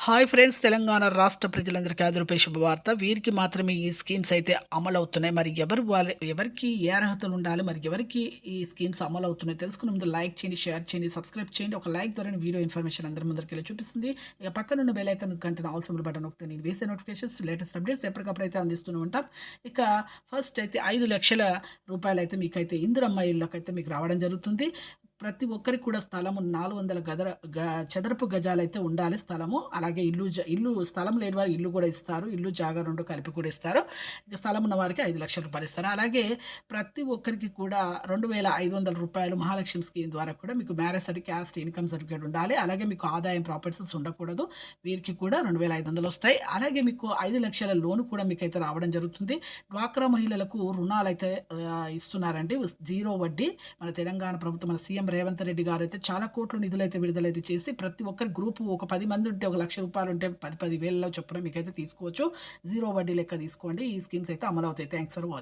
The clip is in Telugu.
హాయ్ ఫ్రెండ్స్, తెలంగాణ రాష్ట్ర ప్రజలందరికీ ఆదురుపే శుభవార్త. వీరికి మాత్రమే ఈ స్కీమ్స్ అయితే అమలవుతున్నాయి. మరి ఎవరికి ఏ అర్హతలు ఉండాలి, మరి ఎవరికి ఈ స్కీమ్స్ అమలవుతున్నాయి తెలుసుకునే ముందు లైక్ చేయండి, షేర్ చేయండి, సబ్స్క్రైబ్ చేయండి. ఒక లైక్ ద్వారానే వీడియో ఇన్ఫర్మేషన్ అందరి ముందరికి వెళ్ళి చూపిస్తుంది. ఇక పక్కనున్న బెల్ ఐకాన్ కంటే ఆల్ సింబల్ బటన్ నొక్కితే నేను వేసే నోటిఫికేషన్స్, లేటెస్ట్ అప్డేట్స్ ఎప్పటికప్పుడు అయితే అందిస్తూనే ఉంటాం. ఇక ఫస్ట్ అయితే 5 లక్షల రూపాయలు అయితే మీకైతే ఇందిరమ్మ ఇళ్ళకైతే మీకు రావడం జరుగుతుంది. ప్రతి ఒక్కరికి కూడా స్థలము 400 చదరపు గజాలైతే ఉండాలి స్థలము. అలాగే ఇల్లు స్థలం లేని వారు ఇల్లు కూడా ఇస్తారు. ఇల్లు, జాగా 2 కలిపి కూడా ఇస్తారు. ఇక స్థలం ఉన్న వారికి 5,00,000 రూపాయలు ఇస్తారు. అలాగే ప్రతి ఒక్కరికి కూడా రూ. 2,500 మహాలక్ష్మి స్కీమ్ ద్వారా కూడా మీకు marriage certificate, caste income certificate ఉండాలి. అలాగే మీకు ఆదాయం ప్రాపర్టీస్ ఉండకూడదు. వీరికి కూడా 2,500 వస్తాయి. అలాగే మీకు 5,00,000 లోన్ కూడా మీకైతే రావడం జరుగుతుంది. డ్వాక్రా మహిళలకు రుణాలైతే ఇస్తున్నారండి. జీరో వడ్డీ. మన తెలంగాణ ప్రభుత్వం, మన సీఎం రేవంత్ రెడ్డి గారు అయితే చాలా కోట్ల నిధులైతే విడుదలైతే చేసి ప్రతి ఒక్కరి గ్రూపు ఒక 10 మంది ఉంటే ₹1,00,000 ఉంటే 10,000 చొప్పున మీకైతే తీసుకోవచ్చు. జీరో వడ్డీ లెక్క తీసుకోండి. ఈ స్కీమ్స్ అయితే అమలు అవుతాయి. Thanks for watching.